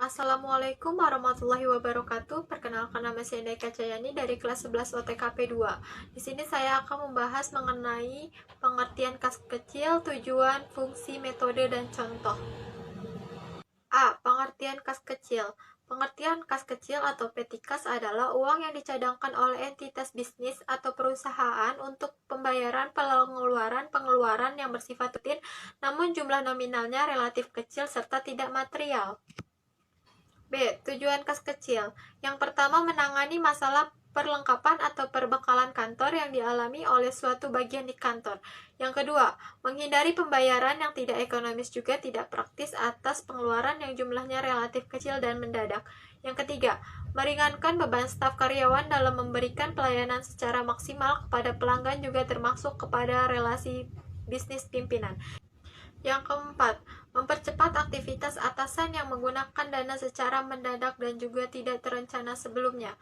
Assalamualaikum warahmatullahi wabarakatuh. Perkenalkan, nama saya Eka Cayani dari kelas 11 OTKP 2. Di sini saya akan membahas mengenai pengertian kas kecil, tujuan, fungsi, metode, dan contoh. A. Pengertian kas kecil. Pengertian kas kecil atau petty cash adalah uang yang dicadangkan oleh entitas bisnis atau perusahaan untuk pembayaran pengeluaran yang bersifat rutin, namun jumlah nominalnya relatif kecil serta tidak material. B. Tujuan kas kecil. Yang pertama, menangani masalah perlengkapan atau perbekalan kantor yang dialami oleh suatu bagian di kantor. Yang kedua, menghindari pembayaran yang tidak ekonomis juga tidak praktis atas pengeluaran yang jumlahnya relatif kecil dan mendadak. Yang ketiga, meringankan beban staf karyawan dalam memberikan pelayanan secara maksimal kepada pelanggan juga termasuk kepada relasi bisnis pimpinan. Yang keempat, mempercepat aktivitas atasan yang menggunakan dana secara mendadak dan juga tidak terencana sebelumnya.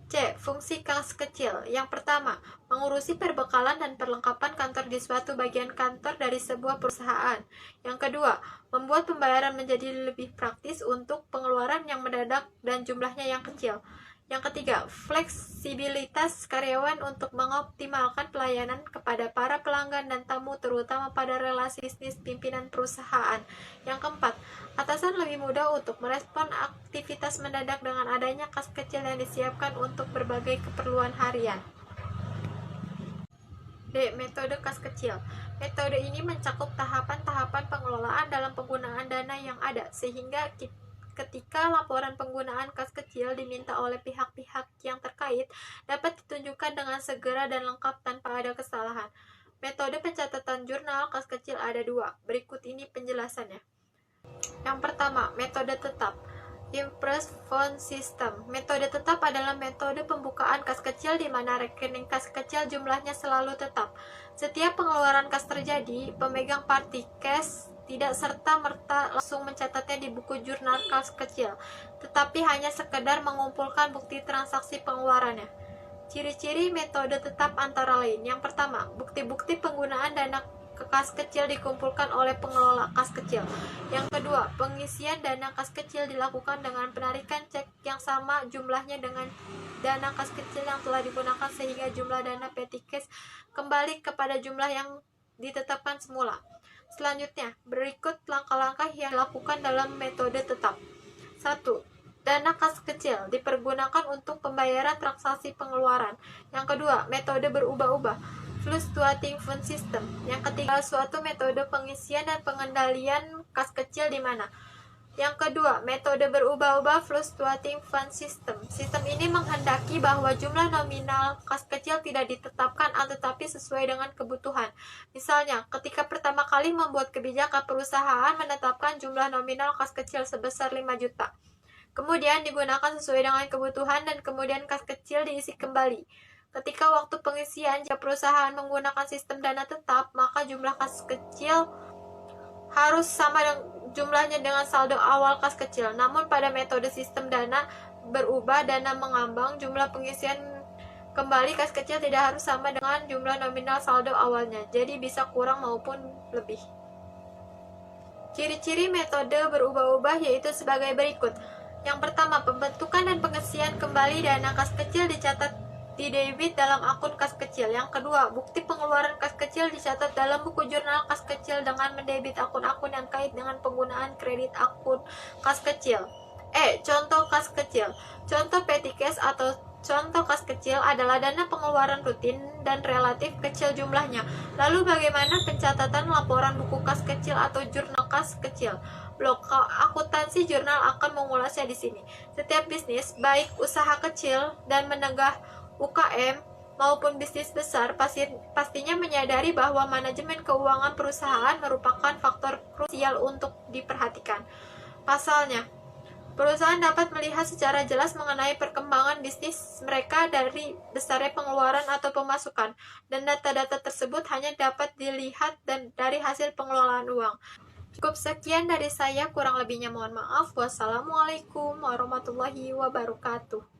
C. Fungsi kas kecil. Yang pertama, mengurusi perbekalan dan perlengkapan kantor di suatu bagian kantor dari sebuah perusahaan. Yang kedua, membuat pembayaran menjadi lebih praktis untuk pengeluaran yang mendadak dan jumlahnya yang kecil. Yang ketiga, fleksibilitas karyawan untuk mengoptimalkan pelayanan kepada para pelanggan dan tamu, terutama pada relasi bisnis pimpinan perusahaan. Yang keempat, atasan lebih mudah untuk merespon aktivitas mendadak dengan adanya kas kecil yang disiapkan untuk berbagai keperluan harian. D. Metode kas kecil. Metode ini mencakup tahapan-tahapan pengelolaan dalam penggunaan dana yang ada, sehingga ketika laporan penggunaan kas kecil diminta oleh pihak-pihak yang terkait, dapat ditunjukkan dengan segera dan lengkap tanpa ada kesalahan. Metode pencatatan jurnal kas kecil ada dua. Berikut ini penjelasannya. Yang pertama, metode tetap. Impress Fund System. Metode tetap adalah metode pembukaan kas kecil di mana rekening kas kecil jumlahnya selalu tetap. Setiap pengeluaran kas terjadi, pemegang party cash tidak serta-merta langsung mencatatnya di buku jurnal kas kecil, tetapi hanya sekedar mengumpulkan bukti transaksi pengeluarannya. Ciri-ciri metode tetap antara lain. Yang pertama, bukti-bukti penggunaan dana kas kecil dikumpulkan oleh pengelola kas kecil. Yang kedua, pengisian dana kas kecil dilakukan dengan penarikan cek yang sama jumlahnya dengan dana kas kecil yang telah digunakan sehingga jumlah dana petty cash kembali kepada jumlah yang ditetapkan semula. Selanjutnya, berikut langkah-langkah yang dilakukan dalam metode tetap. 1. Dana kas kecil dipergunakan untuk pembayaran transaksi pengeluaran. Yang kedua, metode berubah-ubah. Fluctuating Fund System. Yang ketiga, suatu metode pengisian dan pengendalian kas kecil di mana. Yang kedua, metode berubah-ubah Fluctuating Fund System. Sistem ini menghendaki bahwa jumlah nominal kas kecil tidak ditetapkan tetapi sesuai dengan kebutuhan. Misalnya, ketika pertama kali membuat kebijakan, perusahaan menetapkan jumlah nominal kas kecil sebesar 5 juta. Kemudian digunakan sesuai dengan kebutuhan dan kemudian kas kecil diisi kembali. Ketika waktu pengisian, jika perusahaan menggunakan sistem dana tetap, maka jumlah kas kecil harus sama jumlahnya dengan saldo awal kas kecil. Namun pada metode sistem dana berubah, dana mengambang, jumlah pengisian kembali kas kecil tidak harus sama dengan jumlah nominal saldo awalnya, jadi bisa kurang maupun lebih. Ciri-ciri metode berubah-ubah yaitu sebagai berikut. Yang pertama, pembentukan dan pengisian kembali dana kas kecil dicatat di debit dalam akun kas kecil. Yang kedua, bukti pengeluaran kas kecil dicatat dalam buku jurnal kas kecil dengan mendebit akun-akun yang kait dengan penggunaan kredit akun kas kecil. Contoh kas kecil. Contoh petty cash atau contoh kas kecil adalah dana pengeluaran rutin dan relatif kecil jumlahnya. Lalu bagaimana pencatatan laporan buku kas kecil atau jurnal kas kecil? Blok akuntansi jurnal akan mengulasnya di sini. Setiap bisnis, baik usaha kecil dan menengah UKM maupun bisnis besar, pastinya menyadari bahwa manajemen keuangan perusahaan merupakan faktor krusial untuk diperhatikan. Pasalnya, perusahaan dapat melihat secara jelas mengenai perkembangan bisnis mereka dari besarnya pengeluaran atau pemasukan, dan data-data tersebut hanya dapat dilihat dari hasil pengelolaan uang. Cukup sekian dari saya, kurang lebihnya mohon maaf. Wassalamualaikum warahmatullahi wabarakatuh.